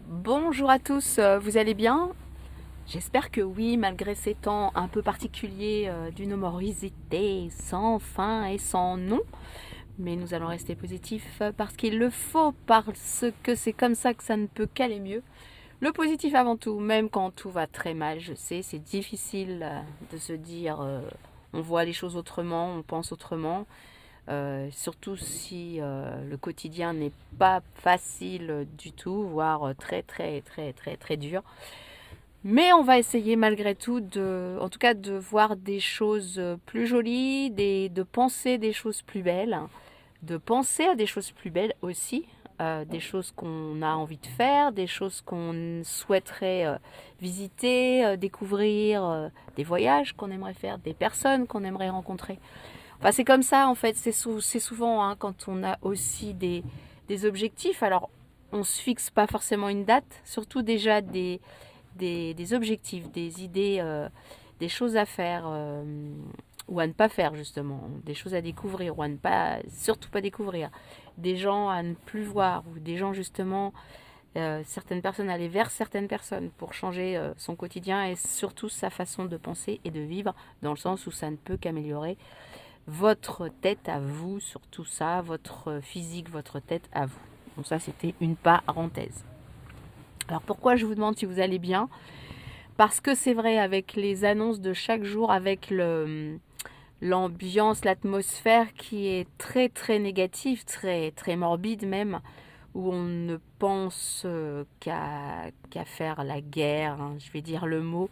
Bonjour à tous, vous allez bien? J'espère que oui, malgré ces temps un peu particuliers d'une morosité sans fin et sans nom. Mais nous allons rester positifs parce qu'il le faut, parce que c'est comme ça que ça ne peut qu'aller mieux. Le positif avant tout, même quand tout va très mal, je sais, c'est difficile de se dire on voit les choses autrement, on pense autrement. Surtout si le quotidien n'est pas facile du tout, voire très très très très très dur. Mais on va essayer malgré tout en tout cas, de voir des choses plus jolies, de penser des choses plus belles, de penser à des choses plus belles aussi, des choses qu'on a envie de faire, des choses qu'on souhaiterait visiter, découvrir, des voyages qu'on aimerait faire, des personnes qu'on aimerait rencontrer. Enfin, c'est comme ça, en fait. C'est souvent hein, quand on a aussi des objectifs. Alors, on ne se fixe pas forcément une date, surtout déjà des objectifs, des idées, des choses à faire ou à ne pas faire, justement. Des choses à découvrir ou à ne pas, surtout pas découvrir. Des gens à ne plus voir ou des gens, justement, certaines personnes aller vers certaines personnes pour changer son quotidien et surtout sa façon de penser et de vivre, dans le sens où ça ne peut qu'améliorer votre tête à vous sur tout ça, votre physique, votre tête à vous. Donc ça, c'était une parenthèse. Alors pourquoi je vous demande si vous allez bien? Parce que c'est vrai, avec les annonces de chaque jour, avec l'ambiance, l'atmosphère qui est très très négative, très très morbide même, où on ne pense qu'à faire la guerre, hein, je vais dire le mot,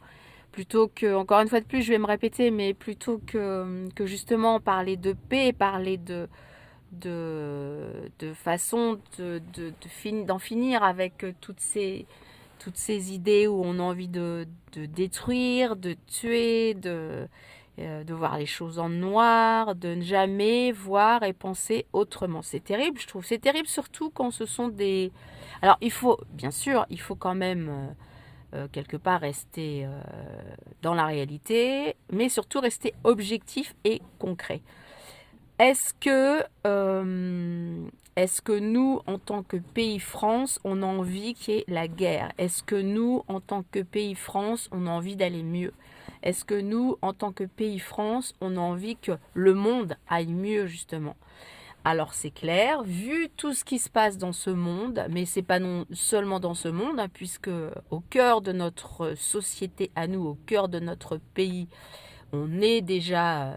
plutôt que, encore une fois de plus, je vais me répéter, mais plutôt que justement parler de paix, parler de façon d'en finir avec toutes ces idées où on a envie de détruire, de tuer, de voir les choses en noir, de ne jamais voir et penser autrement. C'est terrible, je trouve. C'est terrible surtout quand ce sont des... Alors, bien sûr, il faut quand même quelque part rester dans la réalité, mais surtout rester objectif et concret. Est-ce que, est-ce que nous, en tant que pays France, on a envie qu'il y ait la guerre? Est-ce que nous, en tant que pays France, on a envie d'aller mieux? Est-ce que nous, en tant que pays France, on a envie que le monde aille mieux, justement? Alors c'est clair, vu tout ce qui se passe dans ce monde, mais c'est pas non seulement dans ce monde, hein, puisque au cœur de notre société à nous, au cœur de notre pays, on est déjà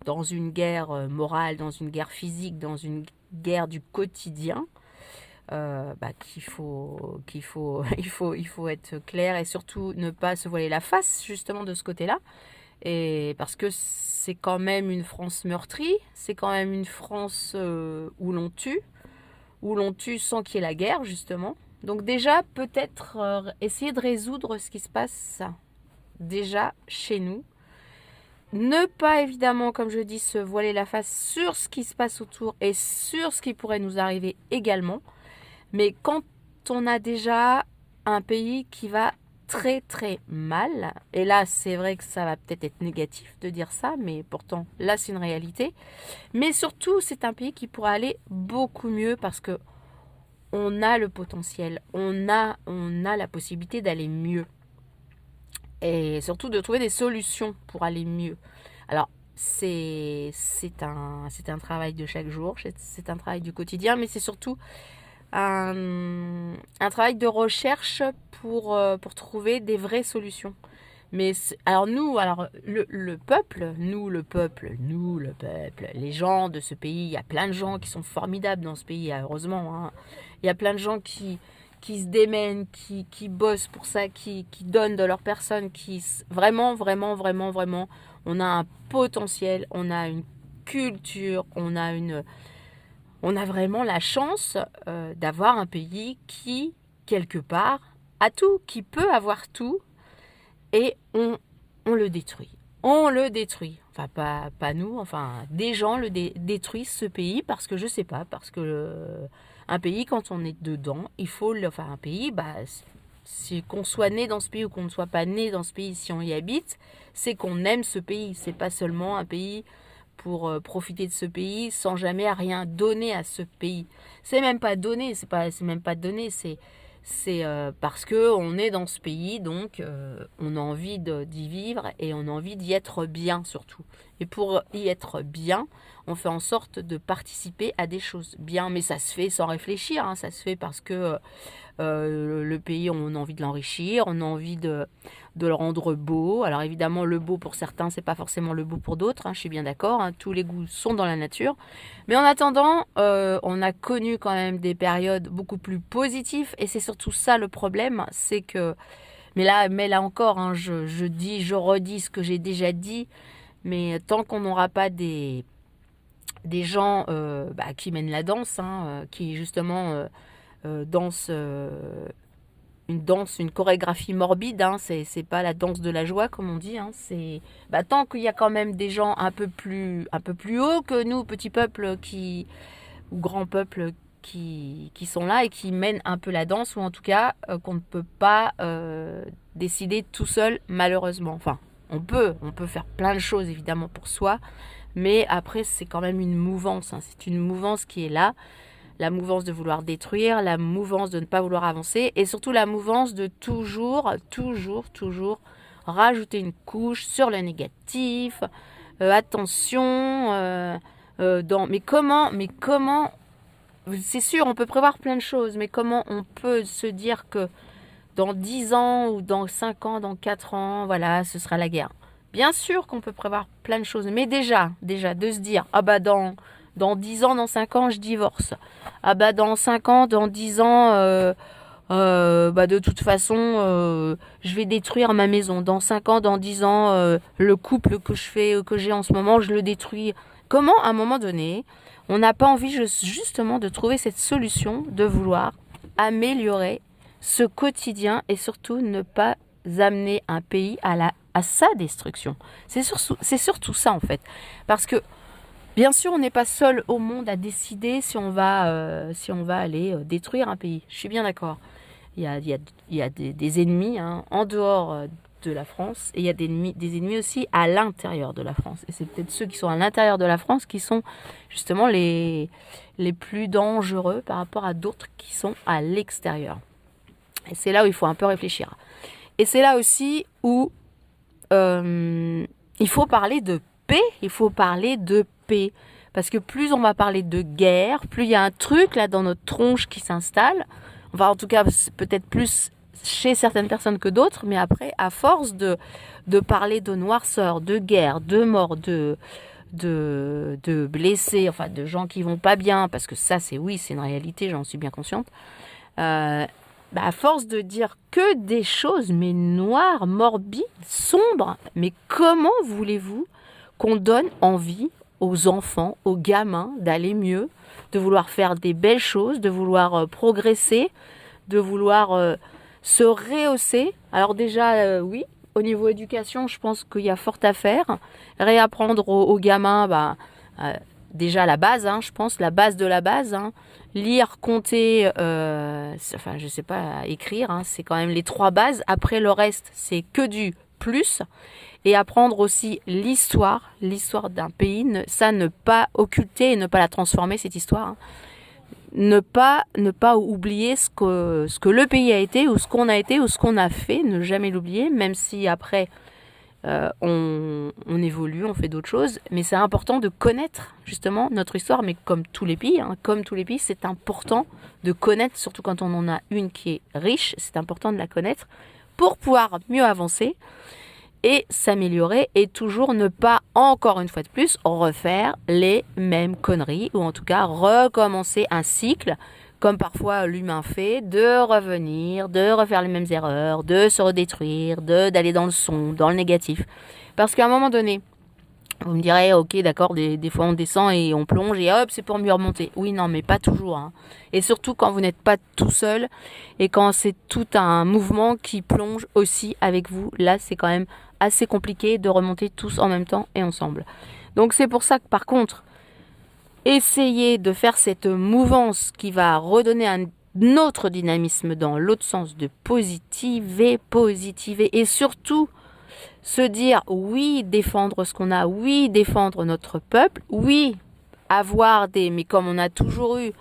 dans une guerre morale, dans une guerre physique, dans une guerre du quotidien. Il faut être clair et surtout ne pas se voiler la face justement de ce côté-là. Et parce que c'est quand même une France meurtrie, c'est quand même une France où l'on tue sans qu'il y ait la guerre justement. Donc déjà peut-être essayer de résoudre ce qui se passe déjà chez nous. Ne pas évidemment, comme je dis, se voiler la face sur ce qui se passe autour et sur ce qui pourrait nous arriver également. Mais quand on a déjà un pays qui va très très mal, et là c'est vrai que ça va peut-être être négatif de dire ça, mais pourtant là c'est une réalité, mais surtout c'est un pays qui pourra aller beaucoup mieux parce que on a le potentiel, on a la possibilité d'aller mieux et surtout de trouver des solutions pour aller mieux. Alors c'est un travail de chaque jour, c'est un travail du quotidien, mais c'est surtout un travail de recherche pour trouver des vraies solutions. Mais alors nous, alors le peuple, nous le peuple, les gens de ce pays, il y a plein de gens qui sont formidables dans ce pays, heureusement. Hein. Il y a plein de gens qui se démènent, qui bossent pour ça, qui donnent de leur personne, vraiment, vraiment, vraiment, vraiment, on a un potentiel, on a une culture, on a vraiment la chance d'avoir un pays qui, quelque part, a tout, qui peut avoir tout, et on le détruit. On le détruit. Enfin, pas nous, enfin, des gens détruisent ce pays parce que, je sais pas, parce que un pays, quand on est dedans, il faut enfin, un pays, bah, c'est qu'on soit né dans ce pays ou qu'on ne soit pas né dans ce pays, si on y habite, c'est qu'on aime ce pays. C'est pas seulement un pays pour profiter de ce pays sans jamais rien donner à ce pays. C'est même pas donner, c'est même pas donner, C'est parce que on est dans ce pays, donc on a envie d'y vivre et on a envie d'y être bien surtout. Et pour y être bien, on fait en sorte de participer à des choses bien, mais ça se fait sans réfléchir, hein, ça se fait parce que le pays, on a envie de l'enrichir, on a envie de le rendre beau. Alors évidemment, le beau pour certains, c'est pas forcément le beau pour d'autres, hein, je suis bien d'accord, hein, tous les goûts sont dans la nature. Mais en attendant, on a connu quand même des périodes beaucoup plus positives, et c'est surtout ça le problème, c'est que, mais là encore, hein, je redis ce que j'ai déjà dit, mais tant qu'on n'aura pas des gens qui mènent la danse, hein, qui justement dansent une chorégraphie morbide, hein, c'est pas la danse de la joie comme on dit, hein, c'est tant qu'il y a quand même des gens un peu plus haut que nous, petits peuples ou grands peuples qui sont là et qui mènent un peu la danse, ou en tout cas qu'on ne peut pas décider tout seul, malheureusement. Enfin, on peut faire plein de choses évidemment pour soi, mais après c'est quand même une mouvance, hein, c'est une mouvance qui est là. La mouvance de vouloir détruire, la mouvance de ne pas vouloir avancer, et surtout la mouvance de toujours rajouter une couche sur le négatif. Attention, mais comment, c'est sûr, on peut prévoir plein de choses, mais comment on peut se dire que dans 10 ans ou dans 5 ans, dans 4 ans, voilà, ce sera la guerre. Bien sûr qu'on peut prévoir plein de choses, mais déjà de se dire, dans 10 ans, dans 5 ans, je divorce. Dans 5 ans, dans 10 ans, de toute façon, je vais détruire ma maison. Dans 5 ans, dans 10 ans, le couple que j'ai en ce moment, je le détruis. Comment, à un moment donné, on n'a pas envie justement de trouver cette solution, de vouloir améliorer ce quotidien et surtout ne pas amener un pays à sa destruction. C'est surtout ça en fait. Parce que bien sûr, on n'est pas seul au monde à décider si on va aller détruire un pays. Je suis bien d'accord. Il y a des ennemis, hein, en dehors de la France, et il y a des ennemis aussi à l'intérieur de la France. Et c'est peut-être ceux qui sont à l'intérieur de la France qui sont justement les plus dangereux par rapport à d'autres qui sont à l'extérieur. Et c'est là où il faut un peu réfléchir. Et c'est là aussi où il faut parler de paix, parce que plus on va parler de guerre, plus il y a un truc là dans notre tronche qui s'installe, enfin en tout cas peut-être plus chez certaines personnes que d'autres, mais après à force de parler de noirceur, de guerre, de mort, de blessés, enfin de gens qui vont pas bien, parce que ça c'est une réalité, j'en suis bien consciente, à force de dire que des choses mais noires, morbides, sombres, mais comment voulez-vous qu'on donne envie aux enfants, aux gamins d'aller mieux, de vouloir faire des belles choses, de vouloir progresser, de vouloir se rehausser. Alors déjà, oui, au niveau éducation, je pense qu'il y a fort à faire. Réapprendre aux gamins, déjà la base, hein, je pense, la base de la base. Hein. Lire, compter, je sais pas, écrire, hein, c'est quand même les 3 bases. Après, le reste, c'est que du plus. Et apprendre aussi l'histoire d'un pays, ne pas occulter et ne pas la transformer, cette histoire. Hein. Ne pas oublier ce que le pays a été, ou ce qu'on a été, ou ce qu'on a fait, ne jamais l'oublier, même si après on évolue, on fait d'autres choses. Mais c'est important de connaître justement notre histoire, mais comme tous les pays, c'est important de connaître, surtout quand on en a une qui est riche, c'est important de la connaître pour pouvoir mieux avancer et s'améliorer, et toujours ne pas, encore une fois de plus, refaire les mêmes conneries, ou en tout cas recommencer un cycle, comme parfois l'humain fait, de revenir, de refaire les mêmes erreurs, de se redétruire, d'aller dans le sombre, dans le négatif. Parce qu'à un moment donné, vous me direz, ok, d'accord, des fois on descend et on plonge et hop, c'est pour mieux remonter. Oui, non, mais pas toujours. Hein. Et surtout quand vous n'êtes pas tout seul et quand c'est tout un mouvement qui plonge aussi avec vous, là c'est quand même assez compliqué de remonter tous en même temps et ensemble. Donc c'est pour ça que par contre, essayez de faire cette mouvance qui va redonner un autre dynamisme dans l'autre sens, de positiver, et surtout se dire oui, défendre ce qu'on a, oui, défendre notre peuple, oui, avoir mais comme on a toujours eu,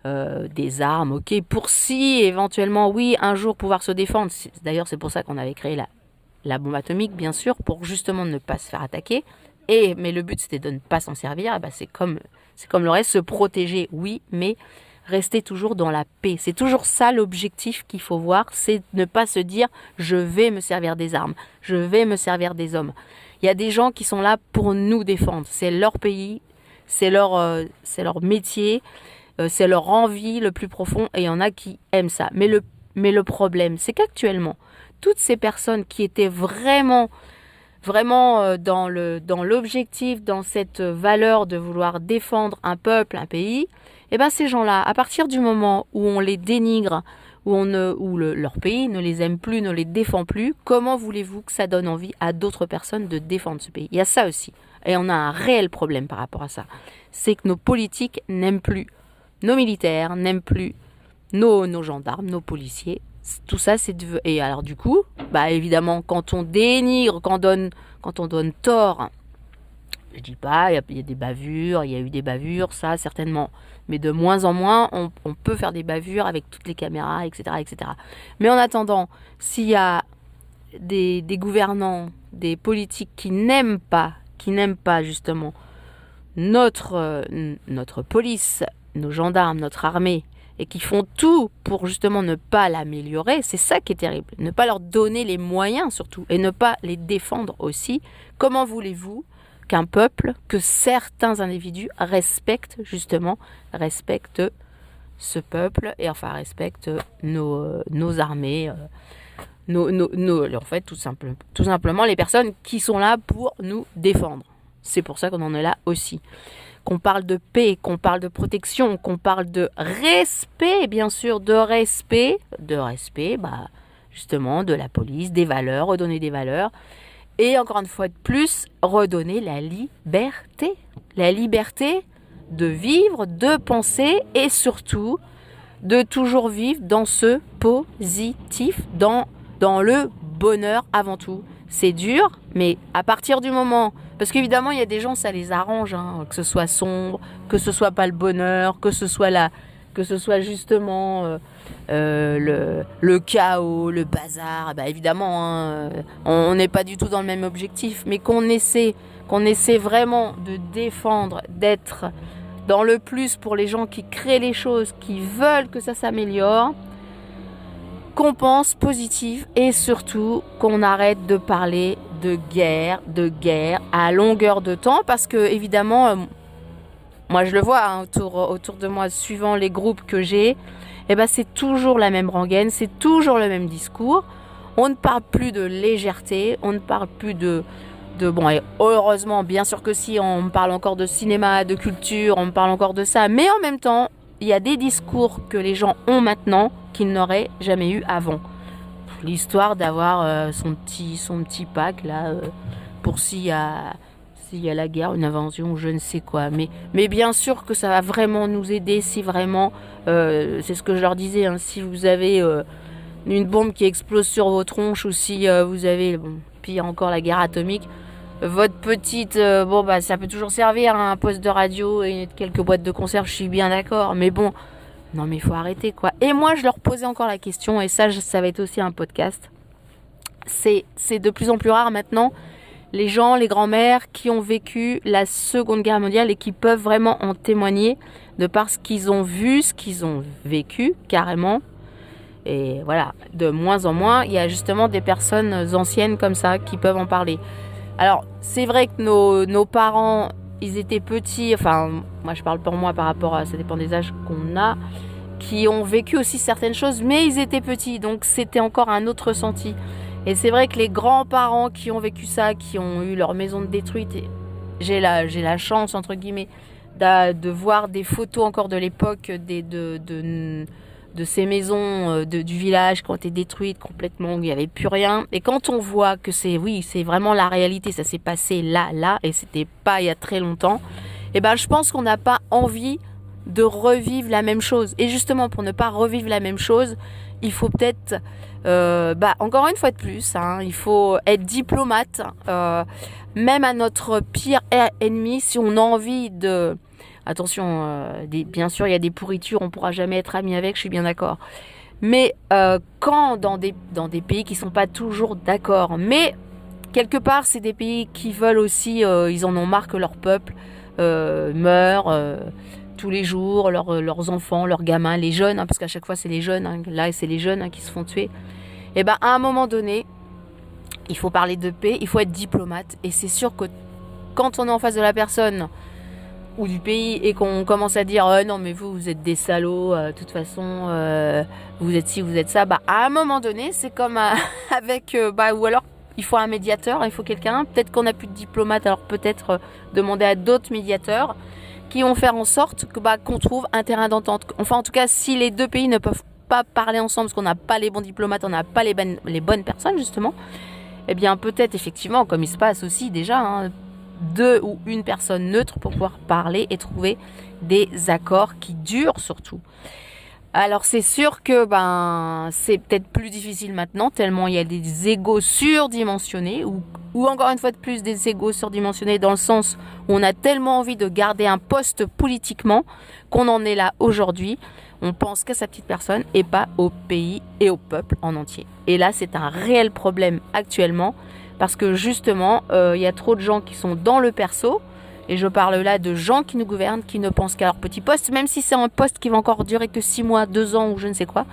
des armes, ok, pour si éventuellement, oui, un jour pouvoir se défendre. D'ailleurs, c'est pour ça qu'on avait créé la bombe atomique, bien sûr, pour justement ne pas se faire attaquer. Mais le but, c'était de ne pas s'en servir. C'est comme le reste, se protéger, oui, mais rester toujours dans la paix. C'est toujours ça l'objectif qu'il faut voir, c'est ne pas se dire « je vais me servir des armes, je vais me servir des hommes ». Il y a des gens qui sont là pour nous défendre. C'est leur pays, c'est leur métier, c'est leur envie le plus profond, et il y en a qui aiment ça. Mais le problème, c'est qu'actuellement, toutes ces personnes qui étaient vraiment dans l'objectif, dans cette valeur de vouloir défendre un peuple, un pays, et ben ces gens-là, à partir du moment où on les dénigre, où leur pays ne les aime plus, ne les défend plus, comment voulez-vous que ça donne envie à d'autres personnes de défendre ce pays? Il y a ça aussi. Et on a un réel problème par rapport à ça. C'est que nos politiques n'aiment plus nos militaires, n'aiment plus nos gendarmes, nos policiers. Tout ça, et alors du coup, bah évidemment, quand on dénigre, quand on donne tort, je dis pas, il y a des bavures, il y a eu des bavures, ça certainement, mais de moins en moins, on peut faire des bavures avec toutes les caméras, etc., etc. Mais en attendant, s'il y a des gouvernants, des politiques qui n'aiment pas justement notre police, nos gendarmes, notre armée, et qui font tout pour justement ne pas l'améliorer, c'est ça qui est terrible. Ne pas leur donner les moyens surtout, et ne pas les défendre aussi. Comment voulez-vous qu'un peuple, que certains individus respectent ce peuple, et enfin respectent nos armées, en fait tout simplement les personnes qui sont là pour nous défendre. C'est pour ça qu'on en est là aussi. Qu'on parle de paix, qu'on parle de protection, qu'on parle de respect, bien sûr, de respect, bah, justement, de la police, des valeurs, redonner des valeurs. Et encore une fois de plus, redonner la liberté. La liberté de vivre, de penser et surtout de toujours vivre dans ce positif, dans le bonheur avant tout. C'est dur, mais à partir du moment... Parce qu'évidemment, il y a des gens, ça les arrange, hein, que ce soit sombre, que ce soit pas le bonheur, que ce soit justement le chaos, le bazar. Bah évidemment, hein, on n'est pas du tout dans le même objectif, mais qu'on essaie vraiment de défendre, d'être dans le plus pour les gens qui créent les choses, qui veulent que ça s'améliore, qu'on pense positif et surtout qu'on arrête de parler de guerre à longueur de temps, parce que évidemment, moi je le vois hein, autour de moi, suivant les groupes que j'ai, c'est toujours la même rengaine, c'est toujours le même discours. On ne parle plus de légèreté, on ne parle plus de bon, et heureusement, bien sûr que si, on parle encore de cinéma, de culture, on parle encore de ça, mais en même temps, il y a des discours que les gens ont maintenant qu'ils n'auraient jamais eu avant. L'histoire d'avoir son petit pack là pour s'il y a la guerre, une invasion, je ne sais quoi. Mais bien sûr que ça va vraiment nous aider si vraiment, c'est ce que je leur disais, hein, si vous avez une bombe qui explose sur vos tronches ou si vous avez, pire encore, la guerre atomique, votre petite, ça peut toujours servir, hein, un poste de radio et quelques boîtes de conserve, je suis bien d'accord, mais bon, non mais il faut arrêter quoi. Et moi je leur posais encore la question, et ça va être aussi un podcast, c'est de plus en plus rare maintenant, les gens, les grands-mères qui ont vécu la Seconde Guerre mondiale et qui peuvent vraiment en témoigner de par ce qu'ils ont vu, ce qu'ils ont vécu carrément. Et voilà, de moins en moins, il y a justement des personnes anciennes comme ça qui peuvent en parler. Alors, c'est vrai que nos parents, ils étaient petits, enfin, moi je parle pour moi par rapport à, ça dépend des âges qu'on a, qui ont vécu aussi certaines choses, mais ils étaient petits, donc c'était encore un autre ressenti. Et c'est vrai que les grands-parents qui ont vécu ça, qui ont eu leur maison détruite, j'ai la chance, entre guillemets, de voir des photos encore de l'époque de ces maisons du village qui ont été détruites complètement, où il n'y avait plus rien. Et quand on voit que c'est vraiment la réalité, ça s'est passé là, et c'était pas il y a très longtemps, je pense qu'on n'a pas envie de revivre la même chose. Et justement, pour ne pas revivre la même chose, il faut peut-être, encore une fois de plus, hein, il faut être diplomate, même à notre pire ennemi, si on a envie de Attention, bien sûr, il y a des pourritures, on pourra jamais être amis avec, je suis bien d'accord. Mais quand dans des pays qui sont pas toujours d'accord, mais quelque part, c'est des pays qui veulent aussi, ils en ont marre que leur peuple meurt tous les jours, leurs enfants, leurs gamins, les jeunes, parce qu'à chaque fois c'est les jeunes, là c'est les jeunes qui se font tuer. Et ben à un moment donné, il faut parler de paix, il faut être diplomate, et c'est sûr que quand on est en face de la personne ou du pays et qu'on commence à dire non mais vous êtes des salauds, de toute façon vous êtes ci, vous êtes ça, bah à un moment donné c'est comme avec ou alors il faut un médiateur, il faut quelqu'un, peut-être qu'on n'a plus de diplomate, alors peut-être demander à d'autres médiateurs qui vont faire en sorte que qu'on trouve un terrain d'entente. Enfin en tout cas si les deux pays ne peuvent pas parler ensemble parce qu'on n'a pas les bons diplomates, on n'a pas les bonnes personnes justement, eh bien peut-être effectivement comme il se passe aussi déjà, deux ou une personne neutre pour pouvoir parler et trouver des accords qui durent surtout. Alors c'est sûr que c'est peut-être plus difficile maintenant tellement il y a des égos surdimensionnés ou encore une fois de plus des égos surdimensionnés dans le sens où on a tellement envie de garder un poste politiquement qu'on en est là aujourd'hui. On pense qu'à sa petite personne et pas au pays et au peuple en entier. Et là c'est un réel problème actuellement. Parce que justement, il y a trop de gens qui sont dans le perso. Et je parle là de gens qui nous gouvernent, qui ne pensent qu'à leur petit poste. Même si c'est un poste qui va encore durer que 6 mois, 2 ans ou je ne sais quoi.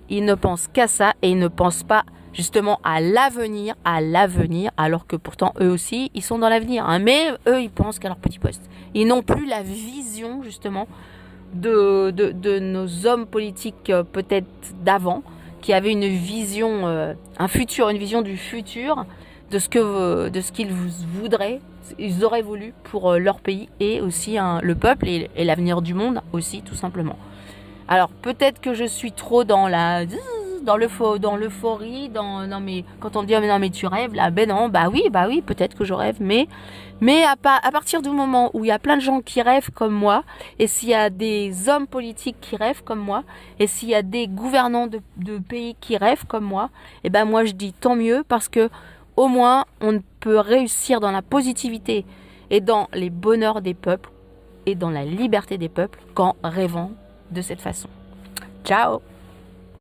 Ils ne pensent qu'à ça et ils ne pensent pas justement à l'avenir. Alors que pourtant, eux aussi, ils sont dans l'avenir. Mais eux, ils pensent qu'à leur petit poste. Ils n'ont plus la vision justement de nos hommes politiques peut-être d'avant. Qui avaient une vision, une vision du futur. De ce qu'ils voudraient, ils auraient voulu pour leur pays et aussi le peuple et l'avenir du monde aussi tout simplement. Alors peut-être que je suis trop dans l'euphorie, quand on me dit non mais tu rêves là, non, oui peut-être que je rêve, mais à partir du moment où il y a plein de gens qui rêvent comme moi, et s'il y a des hommes politiques qui rêvent comme moi, et s'il y a des gouvernants de pays qui rêvent comme moi, et moi je dis tant mieux parce que au moins, on peut réussir dans la positivité et dans les bonheurs des peuples et dans la liberté des peuples qu'en rêvant de cette façon. Ciao!